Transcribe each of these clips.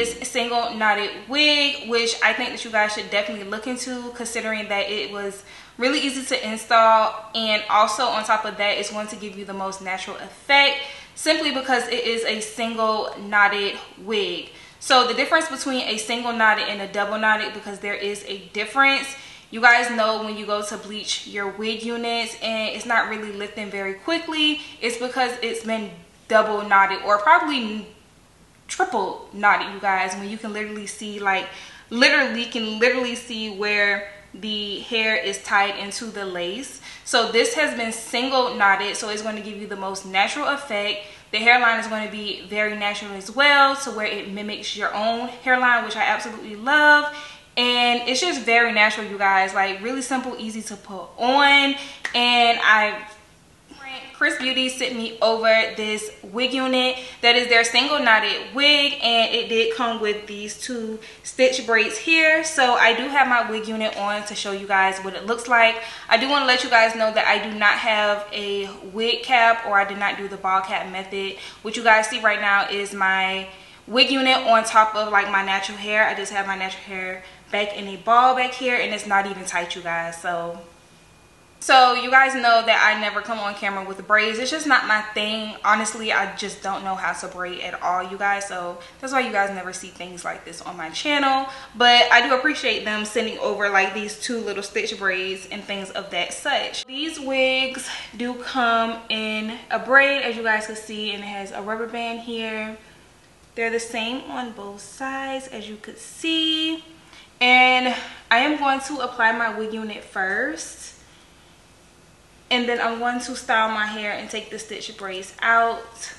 this single knotted wig, which I think that you guys should definitely look into, considering that it was really easy to install, and also on top of that, it's going to give you the most natural effect simply because it is a single knotted wig. So the difference between a single knotted and a double knotted, because there is a difference. You guys know when you go to bleach your wig units and it's not really lifting very quickly, it's because it's been double knotted or probably triple knotted, you guys, when you can literally see, like literally see where the hair is tied into the lace. So this has been single knotted, so it's going to give you the most natural effect. The hairline is going to be very natural as well, to where it mimics your own hairline, which I absolutely love. And it's just very natural, you guys, like really simple, easy to put on. And Chris Beauty sent me over this wig unit that is their single knotted wig, and it did come with these 2 stitch braids here. So I do have my wig unit on to show you guys what it looks like. I do want to let you guys know that I do not have a wig cap, or I did not do the ball cap method. What you guys see right now is my wig unit on top of like my natural hair. I just have my natural hair back in a ball back here, and it's not even tight, you guys. So you guys know that I never come on camera with braids. It's just not my thing. Honestly, I just don't know how to braid at all, you guys. So that's why you guys never see things like this on my channel. But I do appreciate them sending over like these 2 little stitch braids and things of that such. These wigs do come in a braid, as you guys can see, and it has a rubber band here. They're the same on both sides, as you could see. And I am going to apply my wig unit first, and then I'm going to style my hair and take the stitch braids out.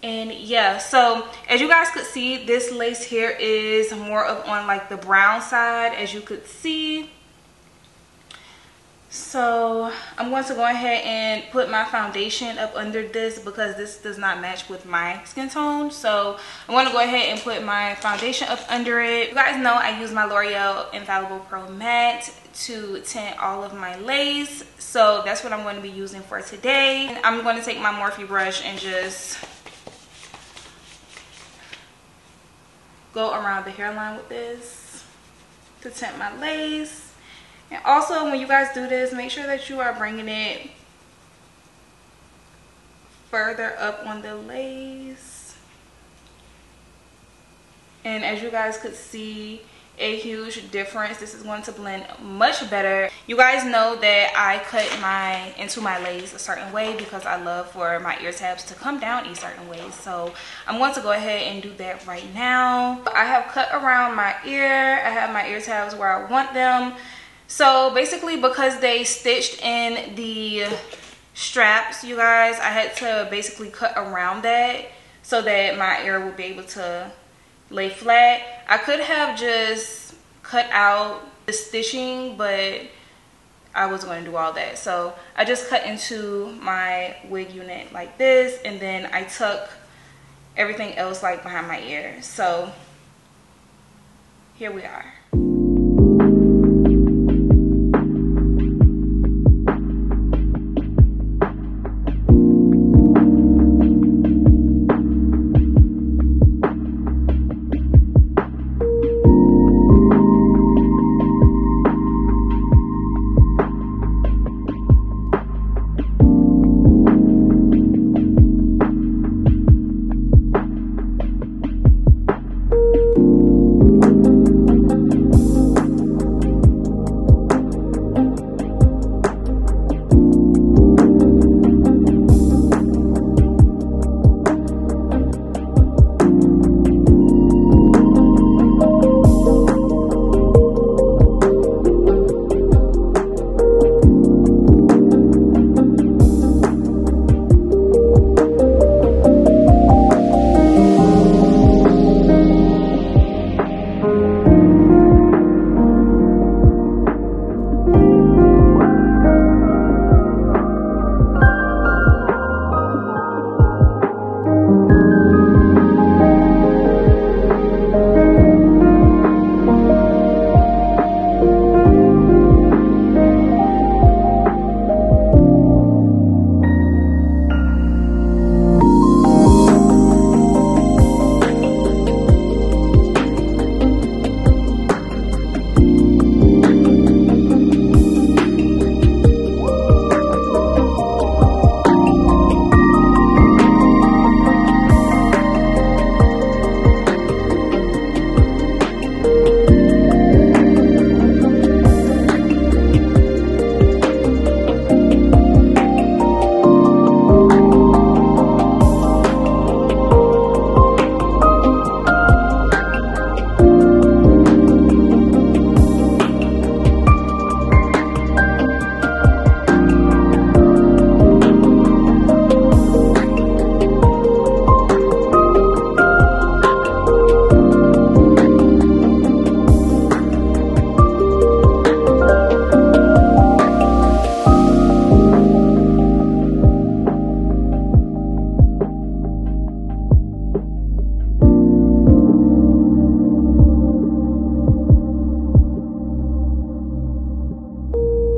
And yeah, so as you guys could see, this lace here is more of on like the brown side, as you could see. So I'm going to go ahead and put my foundation up under this, because this does not match with my skin tone. So I'm going to go ahead and put my foundation up under it. You guys know I use my L'Oreal Infallible Pro Matte to tint all of my lace. So that's what I'm going to be using for today. I'm going to take my Morphe brush and just go around the hairline with this to tint my lace. And also, when you guys do this, make sure that you are bringing it further up on the lace. And as you guys could see, a huge difference. This is going to blend much better. You guys know that I cut into my lace a certain way, because I love for my ear tabs to come down a certain way. So I'm going to go ahead and do that right now. I have cut around my ear. I have my ear tabs where I want them. So basically, because they stitched in the straps, you guys, I had to basically cut around that so that my ear would be able to lay flat. I could have just cut out the stitching, but I wasn't going to do all that. So I just cut into my wig unit like this, and then I tuck everything else like behind my ear. So here we are.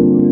you.